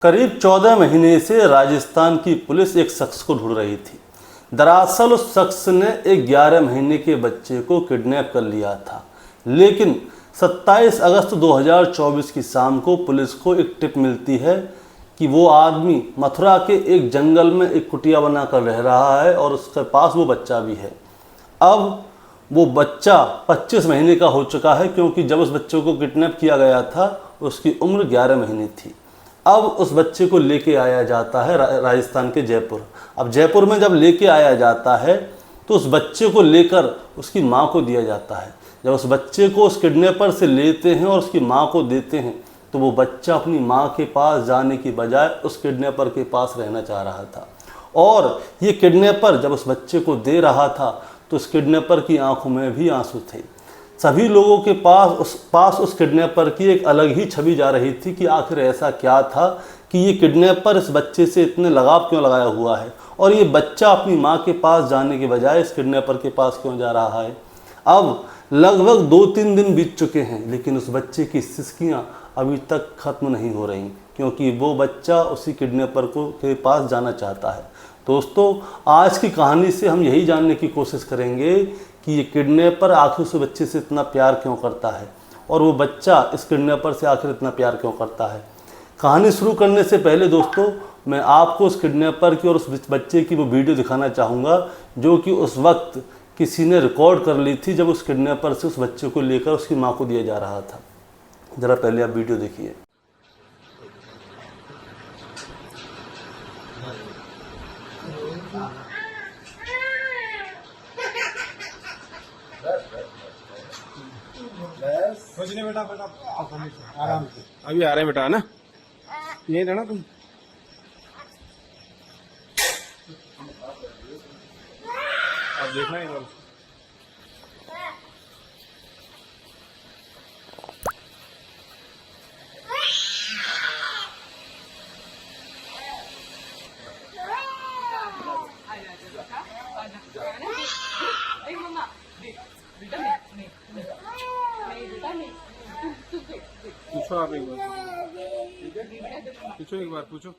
करीब 14 महीने से राजस्थान की पुलिस एक शख्स को ढूंढ रही थी। दरअसल उस शख्स ने एक 11 महीने के बच्चे को किडनैप कर लिया था, लेकिन 27 अगस्त 2024 की शाम को पुलिस को एक टिप मिलती है कि वो आदमी मथुरा के एक जंगल में एक कुटिया बनाकर रह रहा है और उसके पास वो बच्चा भी है। अब वो बच्चा 25 महीने का हो चुका है, क्योंकि जब उस बच्चे को किडनैप किया गया था उसकी उम्र 11 महीने थी। अब उस बच्चे को लेके आया जाता है राजस्थान के जयपुर। अब जयपुर में जब लेके आया जाता है तो उस बच्चे को लेकर उसकी माँ को दिया जाता है। जब उस बच्चे को उस किडनैपर से लेते हैं और उसकी माँ को देते हैं तो वो बच्चा अपनी माँ के पास जाने की बजाय उस किडनैपर के पास रहना चाह रहा था। और ये किडनैपर जब उस बच्चे को दे रहा था तो उस किडनैपर की आंखों में भी आंसू थे। सभी लोगों के पास उस किडनैपर की एक अलग ही छवि जा रही थी कि आखिर ऐसा क्या था कि ये किडनैपर इस बच्चे से इतने लगाव क्यों लगाया हुआ है और ये बच्चा अपनी माँ के पास जाने के बजाय इस किडनैपर के पास क्यों जा रहा है। अब लगभग 2-3 दिन बीत चुके हैं, लेकिन उस बच्चे की सिसकियाँ अभी तक ख़त्म नहीं हो रही, क्योंकि वो बच्चा उसी किडनैपर के पास जाना चाहता है। दोस्तों, आज की कहानी से हम यही जानने की कोशिश करेंगे कि ये किडनैपर आखिर उस बच्चे से इतना प्यार क्यों करता है और वो बच्चा इस किडनैपर से आखिर इतना प्यार क्यों करता है। कहानी शुरू करने से पहले दोस्तों, मैं आपको उस किडनैपर की और उस बच्चे की वो वीडियो दिखाना चाहूँगा जो कि उस वक्त किसी ने रिकॉर्ड कर ली थी, जब उस किडनैपर से उस बच्चे को लेकर उसकी माँ को दिया जा रहा था। ज़रा पहले आप वीडियो देखिए। कुछ नहीं बेटा, आराम से अभी आ रहे हैं बेटा, है ना? यही रहना तुम। अब देखना है बार। पूछो आप एक बार, पूछो एक बार, पूछो।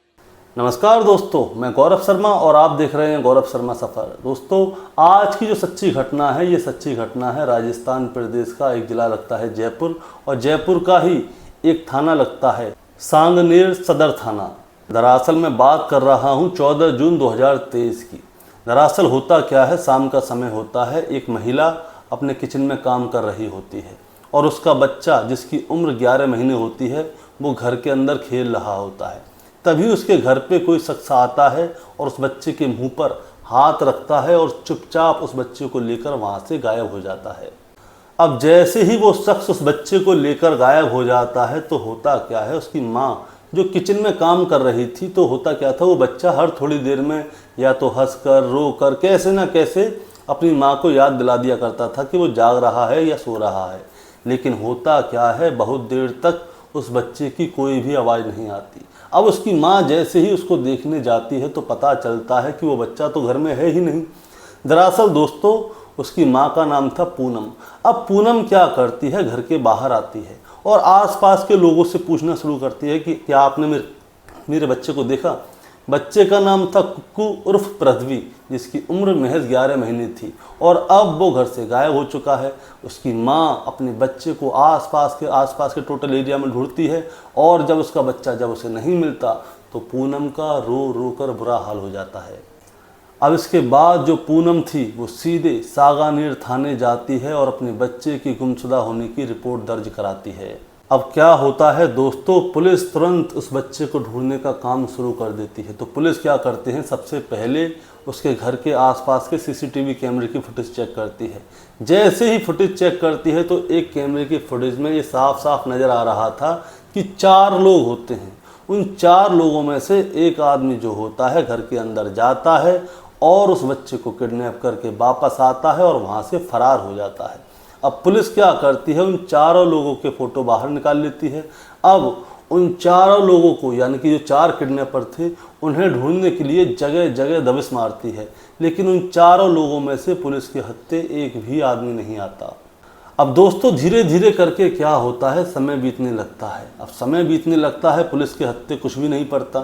नमस्कार दोस्तों, मैं गौरव शर्मा और आप देख रहे हैं गौरव शर्मा सफ़र। दोस्तों, आज की जो सच्ची घटना है, ये सच्ची घटना है राजस्थान प्रदेश का एक ज़िला लगता है जयपुर, और जयपुर का ही एक थाना लगता है सांगनेर सदर थाना। दरअसल मैं बात कर रहा हूँ 14 जून 2023 की। दरअसल होता क्या है, शाम का समय होता है, एक महिला अपने किचन में काम कर रही होती है और उसका बच्चा जिसकी उम्र 11 महीने होती है वो घर के अंदर खेल रहा होता है। तभी उसके घर पे कोई शख्स आता है और उस बच्चे के मुंह पर हाथ रखता है और चुपचाप उस बच्चे को लेकर वहाँ से गायब हो जाता है। अब जैसे ही वो शख्स उस बच्चे को लेकर गायब हो जाता है तो होता क्या है, उसकी माँ जो किचन में काम कर रही थी, तो होता क्या था, वो बच्चा हर थोड़ी देर में या तो हंसकर रोकर कैसे ना कैसे अपनी माँ को याद दिला दिया करता था कि वो जाग रहा है या सो रहा है। लेकिन होता क्या है, बहुत देर तक उस बच्चे की कोई भी आवाज़ नहीं आती। अब उसकी माँ जैसे ही उसको देखने जाती है तो पता चलता है कि वो बच्चा तो घर में है ही नहीं। दरअसल दोस्तों, उसकी माँ का नाम था पूनम। अब पूनम क्या करती है, घर के बाहर आती है और आसपास के लोगों से पूछना शुरू करती है कि क्या आपने मेरे बच्चे को देखा। बच्चे का नाम था कुक्कू उर्फ पृथ्वी, जिसकी उम्र महज 11 महीने थी और अब वो घर से गायब हो चुका है। उसकी माँ अपने बच्चे को आसपास के टोटल एरिया में ढूंढती है और जब उसका बच्चा जब उसे नहीं मिलता तो पूनम का रो रो कर बुरा हाल हो जाता है। अब इसके बाद जो पूनम थी वो सीधे सांगानेर थाने जाती है और अपने बच्चे की गुमशुदा होने की रिपोर्ट दर्ज कराती है। अब क्या होता है दोस्तों, पुलिस तुरंत उस बच्चे को ढूंढने का काम शुरू कर देती है। तो पुलिस क्या करते हैं, सबसे पहले उसके घर के आसपास के सीसीटीवी कैमरे की फुटेज चेक करती है। जैसे ही फुटेज चेक करती है तो एक कैमरे की फुटेज में ये साफ साफ नज़र आ रहा था कि 4 लोग होते हैं। उन 4 लोगों में से एक आदमी जो होता है घर के अंदर जाता है और उस बच्चे को किडनैप करके वापस आता है और वहाँ से फरार हो जाता है। अब पुलिस क्या करती है, उन 4 लोगों के फ़ोटो बाहर निकाल लेती है। अब उन 4 लोगों को, यानी कि जो 4 किडनैपर थे, उन्हें ढूंढने के लिए जगह जगह दबिश मारती है, लेकिन उन 4 लोगों में से पुलिस के हत्थे एक भी आदमी नहीं आता। अब दोस्तों धीरे धीरे करके क्या होता है, समय बीतने लगता है। अब समय बीतने लगता है, पुलिस के हत्थे कुछ भी नहीं पड़ता।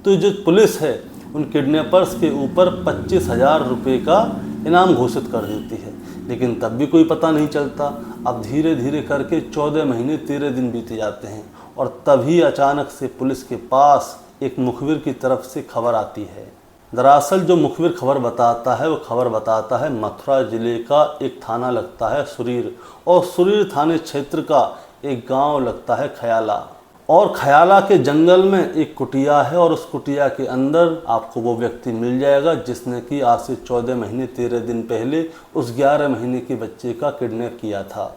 तो जो पुलिस है उन किडनैपर्स के ऊपर 25,000 रुपये का इनाम घोषित कर देती है, लेकिन तब भी कोई पता नहीं चलता। अब धीरे धीरे करके 14 महीने 13 दिन बीते जाते हैं और तभी अचानक से पुलिस के पास एक मुखबिर की तरफ से खबर आती है। दरअसल जो मुखबिर खबर बताता है वो खबर बताता है मथुरा ज़िले का एक थाना लगता है सुरीर, और सुरीर थाने क्षेत्र का एक गांव लगता है खयाला। और खयाला के जंगल में एक कुटिया है और उस कुटिया के अंदर आपको वो व्यक्ति मिल जाएगा जिसने कि आज से 14 महीने 13 दिन पहले उस 11 महीने के बच्चे का किडनैप किया था।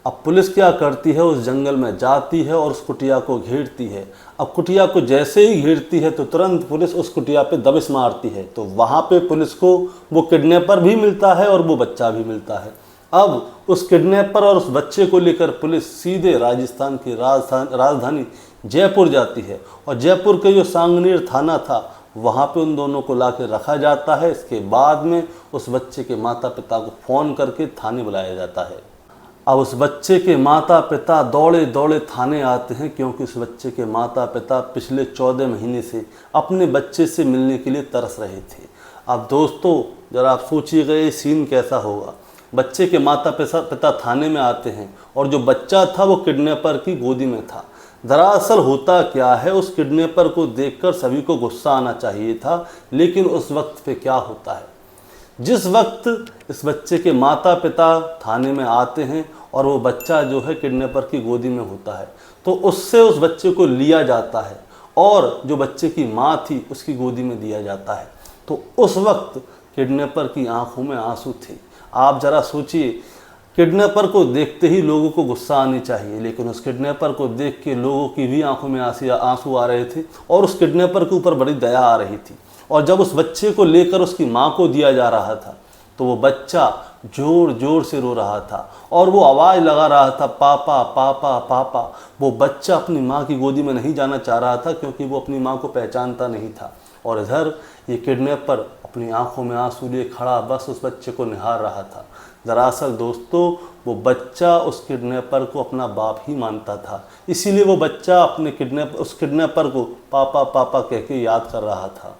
अब पुलिस क्या करती है, उस जंगल में जाती है और उस कुटिया को घेरती है। अब कुटिया को जैसे ही घेरती है तो तुरंत पुलिस उस कुटिया पे दबिश मारती है, तो वहाँ पे पुलिस को वो किडनैपर भी मिलता है और वो बच्चा भी मिलता है। अब उस किडनैपर और उस बच्चे को लेकर पुलिस सीधे राजस्थान की राजधानी जयपुर जाती है और जयपुर के जो सांगनेर थाना था वहाँ पे उन दोनों को ला के रखा जाता है। इसके बाद में उस बच्चे के माता पिता को फ़ोन करके थाने बुलाया जाता है। अब उस बच्चे के माता पिता दौड़े दौड़े थाने आते हैं, क्योंकि उस बच्चे के माता पिता पिछले 14 महीने से अपने बच्चे से मिलने के लिए तरस रहे थे। अब दोस्तों ज़रा आप सोचिएगा ये सीन कैसा होगा। बच्चे के माता पिता थाने में आते हैं और जो बच्चा था वो किडनैपर की गोदी में था। दरअसल होता क्या है, उस किडनैपर को देखकर सभी को गुस्सा आना चाहिए था, लेकिन उस वक्त पे क्या होता है, जिस वक्त इस बच्चे के माता पिता थाने में आते हैं और वो बच्चा जो है किडनैपर की गोदी में होता है, तो उससे उस बच्चे को लिया जाता है और जो बच्चे की माँ थी उसकी गोदी में दिया जाता है। तो उस वक्त किडनैपर की आंखों में आंसू थे। आप ज़रा सोचिए, किडनैपर को देखते ही लोगों को गुस्सा आनी चाहिए, लेकिन उस किडनैपर को देख के लोगों की भी आंखों में आंसू आ रहे थे और उस किडनैपर के ऊपर बड़ी दया आ रही थी। और जब उस बच्चे को लेकर उसकी माँ को दिया जा रहा था तो वो बच्चा जोर जोर से रो रहा था और वो आवाज़ लगा रहा था, पापा पापा पापा। वो बच्चा अपनी माँ की गोदी में नहीं जाना चाह रहा था, क्योंकि वो अपनी माँ को पहचानता नहीं था। और इधर ये किडनैपर अपनी आंखों में आंसू लिए खड़ा बस उस बच्चे को निहार रहा था। दरअसल दोस्तों वो बच्चा उस किडनैपर को अपना बाप ही मानता था, इसीलिए वो बच्चा अपने उस किडनैपर को पापा पापा कह के याद कर रहा था।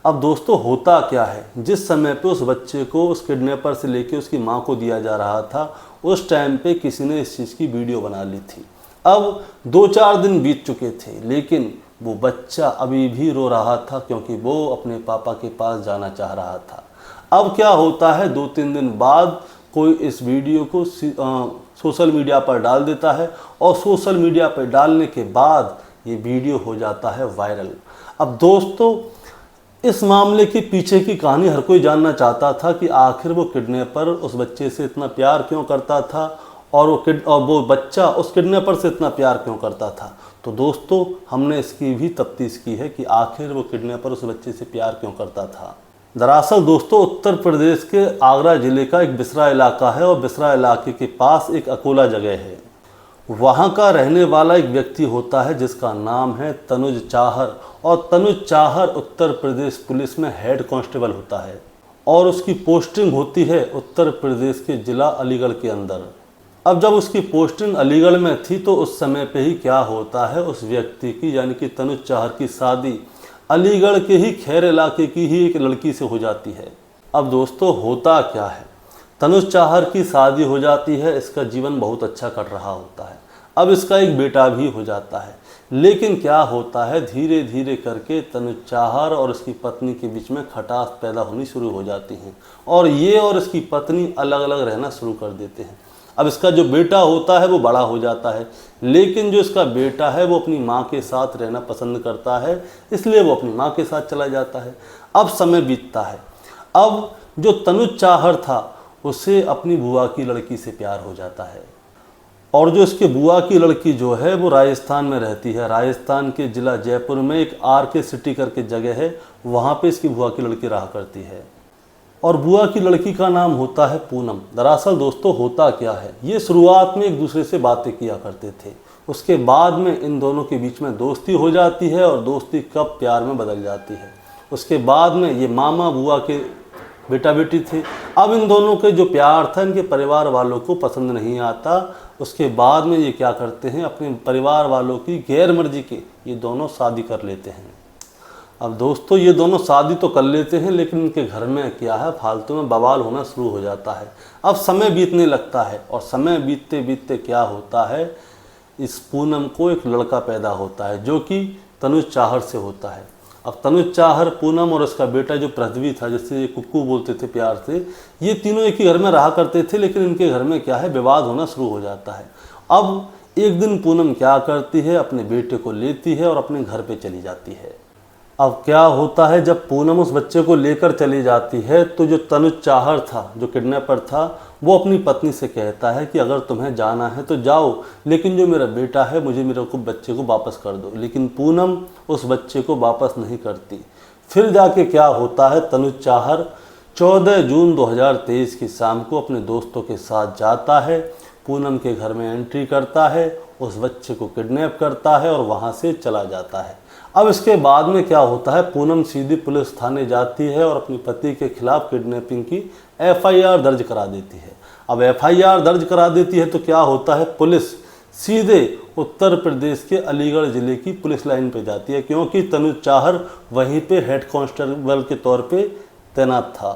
अब दोस्तों होता क्या है, जिस समय पे उस बच्चे को उस किडनैपर से लेके उसकी माँ को दिया जा रहा था, उस टाइम पे किसी ने इस चीज़ की वीडियो बना ली थी। अब 2-4 दिन बीत चुके थे, लेकिन वो बच्चा अभी भी रो रहा था, क्योंकि वो अपने पापा के पास जाना चाह रहा था। अब क्या होता है, 2-3 दिन बाद कोई इस वीडियो को सोशल मीडिया पर डाल देता है और सोशल मीडिया पर डालने के बाद ये वीडियो हो जाता है वायरल। अब दोस्तों इस मामले के पीछे की कहानी हर कोई जानना चाहता था कि आखिर वो किडनैपर उस बच्चे से इतना प्यार क्यों करता था और वो बच्चा उस किडनैपर से इतना प्यार क्यों करता था। तो दोस्तों हमने इसकी भी तफ्तीश की है कि आखिर वो किडनैपर उस बच्चे से प्यार क्यों करता था। दरअसल दोस्तों उत्तर प्रदेश के आगरा ज़िले का एक बिसरा इलाका है और बिसरा इलाके के पास एक अकोला जगह है। वहाँ का रहने वाला एक व्यक्ति होता है जिसका नाम है तनुज चाहर, और तनुज चाहर उत्तर प्रदेश पुलिस में हेड कांस्टेबल होता है और उसकी पोस्टिंग होती है उत्तर प्रदेश के ज़िला अलीगढ़ के अंदर। अब जब उसकी पोस्टिंग अलीगढ़ में थी तो उस समय पे ही क्या होता है, उस व्यक्ति की यानी कि तनुज चाहर की शादी अलीगढ़ के ही खैर इलाके की ही एक लड़की से हो जाती है। अब दोस्तों होता क्या है, तनुज चाहर की शादी हो जाती है, इसका जीवन बहुत अच्छा कट रहा होता है। अब इसका एक बेटा भी हो जाता है, लेकिन क्या होता है धीरे धीरे करके तनुज चाहर और उसकी पत्नी के बीच में खटास पैदा होनी शुरू हो जाती है और ये और इसकी पत्नी अलग अलग रहना शुरू कर देते हैं। अब इसका जो बेटा होता है वो बड़ा हो जाता है, लेकिन जो इसका बेटा है वो अपनी माँ के साथ रहना पसंद करता है, इसलिए वो अपनी माँ के साथ चला जाता है। अब समय बीतता है। अब जो तनुज चाहर था उसे अपनी बुआ की लड़की से प्यार हो जाता है और जो इसके बुआ की लड़की जो है वो राजस्थान में रहती है। राजस्थान के ज़िला जयपुर में एक RK सिटी करके जगह है, वहाँ पे इसकी बुआ की लड़की रहा करती है और बुआ की लड़की का नाम होता है पूनम। दरअसल दोस्तों होता क्या है, ये शुरुआत में एक दूसरे से बातें किया करते थे, उसके बाद में इन दोनों के बीच में दोस्ती हो जाती है और दोस्ती कब प्यार में बदल जाती है। उसके बाद में ये मामा बुआ के बेटा बेटी थे। अब इन दोनों के जो प्यार था इनके परिवार वालों को पसंद नहीं आता। उसके बाद में ये क्या करते हैं, अपने परिवार वालों की गैर मर्जी के ये दोनों शादी कर लेते हैं। अब दोस्तों ये दोनों शादी तो कर लेते हैं, लेकिन इनके घर में क्या है, फालतू में बवाल होना शुरू हो जाता है। अब समय बीतने लगता है और समय बीतते बीतते क्या होता है, इस पूनम को एक लड़का पैदा होता है जो कि तनुज चाहर से होता है। अब तनुज चाहर, पूनम और उसका बेटा जो पृथ्वी था, जिससे ये कुक्कू बोलते थे प्यार से, ये तीनों एक ही घर में रहा करते थे, लेकिन इनके घर में क्या है, विवाद होना शुरू हो जाता है। अब एक दिन पूनम क्या करती है, अपने बेटे को लेती है और अपने घर पे चली जाती है। अब क्या होता है, जब पूनम उस बच्चे को लेकर चली जाती है तो जो तनुज चाहर था, जो किडनैपर था, वो अपनी पत्नी से कहता है कि अगर तुम्हें जाना है तो जाओ, लेकिन जो मेरा बेटा है मेरे को बच्चे को वापस कर दो। लेकिन पूनम उस बच्चे को वापस नहीं करती। फिर जाके क्या होता है, तनुज चाहर 14 जून 2023 की शाम को अपने दोस्तों के साथ जाता है, पूनम के घर में एंट्री करता है, उस बच्चे को किडनैप करता है और वहाँ से चला जाता है। अब इसके बाद में क्या होता है, पूनम सीधी पुलिस थाने जाती है और अपने पति के खिलाफ किडनैपिंग की FIR दर्ज करा देती है। अब FIR दर्ज करा देती है तो क्या होता है, पुलिस सीधे उत्तर प्रदेश के अलीगढ़ ज़िले की पुलिस लाइन पे जाती है, क्योंकि तनुज चाहर वहीं पे हेड कांस्टेबल के तौर पे तैनात था।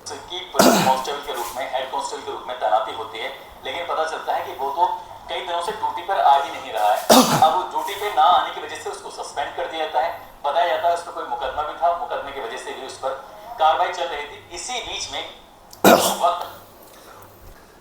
की पुलिस कांस्टेबल के रूप में, हेड कांस्टेबल के रूप में तैनाती होती है, लेकिन पता चलता है कि वो तो कई दिनों से ड्यूटी पर आ ही नहीं रहा है। अब वो ड्यूटी पे ना आने की वजह से उसको सस्पेंड कर दिया जाता है। बताया जाता है उस पर कोई मुकदमा भी था, मुकदमे की वजह से भी उस पर कार्रवाई चल रही थी। इसी बीच में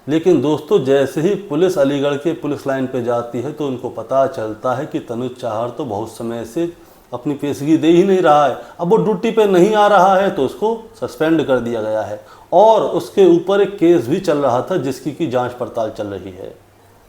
लेकिन दोस्तों जैसे ही पुलिस अलीगढ़ के पुलिस लाइन पे जाती है तो उनको पता चलता है कि तनुज चाहर तो बहुत समय से अपनी पेशगी दे ही नहीं रहा है। अब वो ड्यूटी पे नहीं आ रहा है तो उसको सस्पेंड कर दिया गया है और उसके ऊपर एक केस भी चल रहा था जिसकी की जांच पड़ताल चल रही है।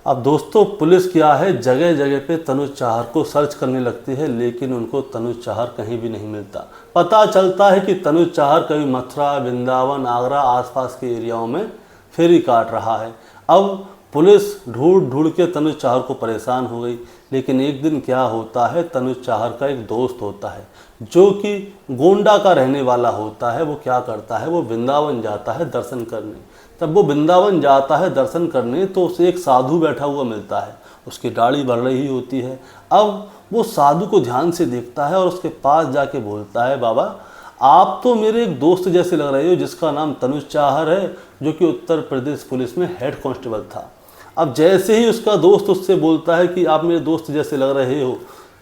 अब दोस्तों पुलिस क्या है, जगह जगह पे तनुज चाहर को सर्च करने लगती है, लेकिन उनको तनुज चाहर कहीं भी नहीं मिलता। पता चलता है कि तनुज चाहर कभी मथुरा, वृंदावन, आगरा आसपास के एरियाओं में फेरी काट रहा है। अब पुलिस ढूंढ ढूंढ के तनुज चाहर को परेशान हो गई। लेकिन एक दिन क्या होता है, तनुज चाहर का एक दोस्त होता है जो कि गोंडा का रहने वाला होता है। वो क्या करता है, वो वृंदावन जाता है दर्शन करने। तब वो वृंदावन जाता है दर्शन करने तो उसे एक साधु बैठा हुआ मिलता है, उसकी दाढ़ी बढ़ रही होती है। अब वो साधु को ध्यान से देखता है और उसके पास जाके बोलता है, बाबा आप तो मेरे एक दोस्त जैसे लग रहे हो जिसका नाम तनुज चाहर है, जो कि उत्तर प्रदेश पुलिस में हेड कांस्टेबल था। अब जैसे ही उसका दोस्त उससे बोलता है कि आप मेरे दोस्त जैसे लग रहे हो,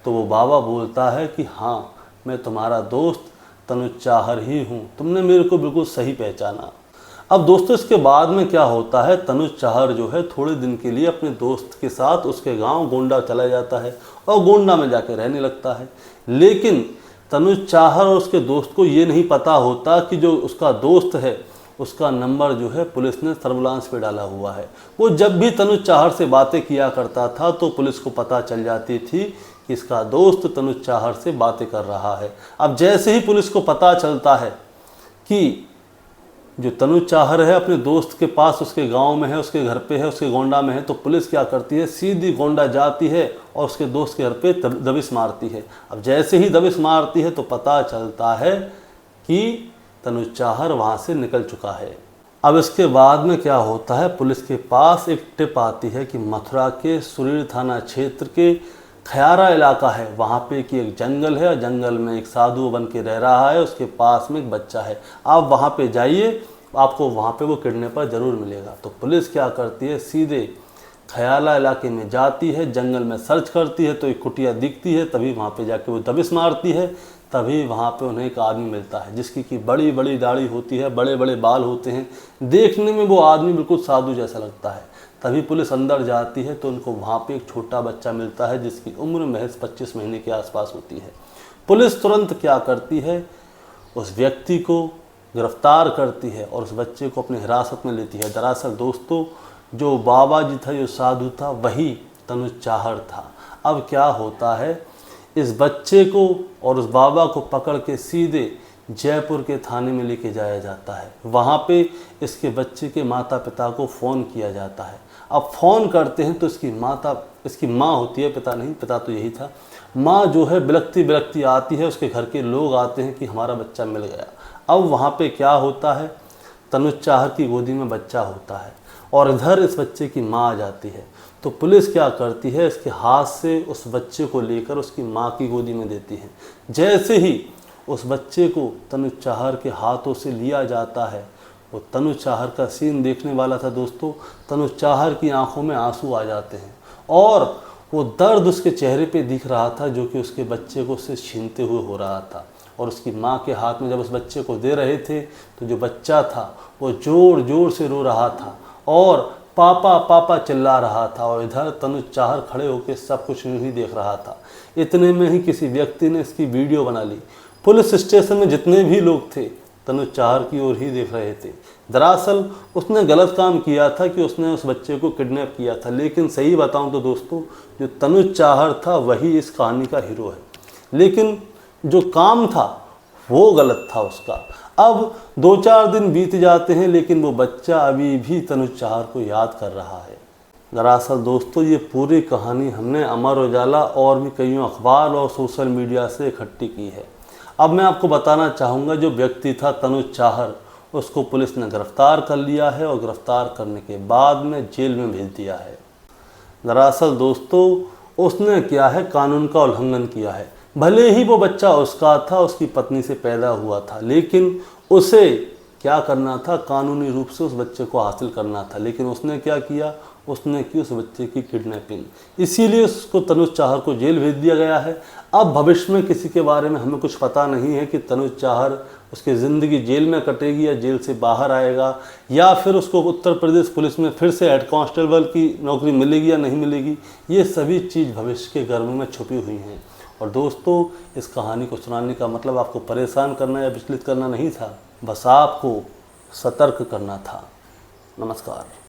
तो वो बाबा बोलता है कि हाँ मैं तुम्हारा दोस्त तनुज चाहर ही हूँ, तुमने मेरे को बिल्कुल सही पहचाना। अब दोस्तों इसके बाद में क्या होता है, तनुज चाहर जो है थोड़े दिन के लिए अपने दोस्त के साथ उसके गांव गोंडा चला जाता है और गोंडा में जाके रहने लगता है। लेकिन तनुज चाहर और उसके दोस्त को ये नहीं पता होता कि जो उसका दोस्त है उसका नंबर जो है पुलिस ने सर्विलांस पे डाला हुआ है। वो जब भी तनुज चाहर से बातें किया करता था तो पुलिस को पता चल जाती थी कि इसका दोस्त तनुज चाहर से बातें कर रहा है। अब जैसे ही पुलिस को पता चलता है कि जो तनुज चाहर है अपने दोस्त के पास उसके गांव में है, उसके घर पे है, उसके गोंडा में है, तो पुलिस क्या करती है, सीधी गोंडा जाती है और उसके दोस्त के घर पे दबिश मारती है। अब जैसे ही दबिश मारती है तो पता चलता है कि तनुज चाहर वहाँ से निकल चुका है। अब इसके बाद में क्या होता है, पुलिस के पास एक टिप आती है कि मथुरा के सुरीर थाना क्षेत्र के खयारा इलाका है, वहाँ पे कि एक जंगल है और जंगल में एक साधु बन के रह रहा है, उसके पास में एक बच्चा है, आप वहाँ पे जाइए, आपको वहाँ पे वो किडनैपर ज़रूर मिलेगा। तो पुलिस क्या करती है, सीधे खयाला इलाके में जाती है, जंगल में सर्च करती है तो एक कुटिया दिखती है, तभी वहाँ पे जाके वो दबिश मारती है। तभी वहाँ पे उन्हें एक आदमी मिलता है जिसकी कि बड़ी बड़ी दाढ़ी होती है, बड़े बड़े बाल होते हैं, देखने में वो आदमी बिल्कुल साधु जैसा लगता है। तभी पुलिस अंदर जाती है तो उनको वहाँ पे एक छोटा बच्चा मिलता है जिसकी उम्र महज 25 महीने के आसपास होती है। पुलिस तुरंत क्या करती है, उस व्यक्ति को गिरफ्तार करती है और उस बच्चे को अपनी हिरासत में लेती है। दरअसल दोस्तों जो बाबा जी था, जो साधु था, वही तनुज चाहर था। अब क्या होता है, इस बच्चे को और उस बाबा को पकड़ के सीधे जयपुर के थाने में लेके जाया जाता है। वहाँ पे इसके बच्चे के माता पिता को फ़ोन किया जाता है। अब फ़ोन करते हैं तो इसकी माँ होती है, पिता नहीं, पिता तो यही था। माँ जो है बिलखती बिलखती आती है, उसके घर के लोग आते हैं कि हमारा बच्चा मिल गया। अब वहाँ पे क्या होता है, तनुज चाहर की गोदी में बच्चा होता है और इधर इस बच्चे की माँ आ जाती है। तो पुलिस क्या करती है, इसके हाथ से उस बच्चे को लेकर उसकी माँ की गोदी में देती है। जैसे ही उस बच्चे को तनुज चाहर के हाथों से लिया जाता है, वो तनुज चाहर का सीन देखने वाला था दोस्तों। तनुज चाहर की आंखों में आंसू आ जाते हैं और वो दर्द उसके चेहरे पे दिख रहा था जो कि उसके बच्चे को उससे छीनते हुए हो रहा था। और उसकी माँ के हाथ में जब उस बच्चे को दे रहे थे तो जो बच्चा था वो ज़ोर ज़ोर से रो रहा था और पापा पापा चिल्ला रहा था। और इधर तनुज चाहर खड़े होकर सब कुछ यूँ ही देख रहा था। इतने में ही किसी व्यक्ति ने इसकी वीडियो बना ली। पुलिस स्टेशन में जितने भी लोग थे तनुज चाहर की ओर ही देख रहे थे। दरअसल उसने गलत काम किया था कि उसने उस बच्चे को किडनैप किया था, लेकिन सही बताऊं तो दोस्तों जो तनुज चाहर था वही इस कहानी का हीरो है, लेकिन जो काम था वो गलत था उसका। अब 2-4 दिन बीत जाते हैं लेकिन वो बच्चा अभी भी तनुज चाहर को याद कर रहा है। दरअसल दोस्तों ये पूरी कहानी हमने अमर उजाला और भी कई अखबार और सोशल मीडिया से इकट्ठी की है। अब मैं आपको बताना चाहूँगा जो व्यक्ति था तनुज चाहर, उसको पुलिस ने गिरफ्तार कर लिया है और गिरफ्तार करने के बाद में जेल में भेज दिया है। दरअसल दोस्तों उसने क्या है, कानून का उल्लंघन किया है। भले ही वो बच्चा उसका था, उसकी पत्नी से पैदा हुआ था, लेकिन उसे क्या करना था, कानूनी रूप से उस बच्चे को हासिल करना था। लेकिन उसने क्या किया, उसने की उस बच्चे की किडनैपिंग। इसीलिए उसको तनुज चाहर को जेल भेज दिया गया है। अब भविष्य में किसी के बारे में हमें कुछ पता नहीं है कि तनुज चाहर उसकी ज़िंदगी जेल में कटेगी या जेल से बाहर आएगा, या फिर उसको उत्तर प्रदेश पुलिस में फिर से हेड कांस्टेबल की नौकरी मिलेगी या नहीं मिलेगी। ये सभी चीज़ भविष्य के गर्भ में छुपी हुई हैं। और दोस्तों इस कहानी को सुनाने का मतलब आपको परेशान करना या विचलित करना नहीं था, बस आपको सतर्क करना था। नमस्कार।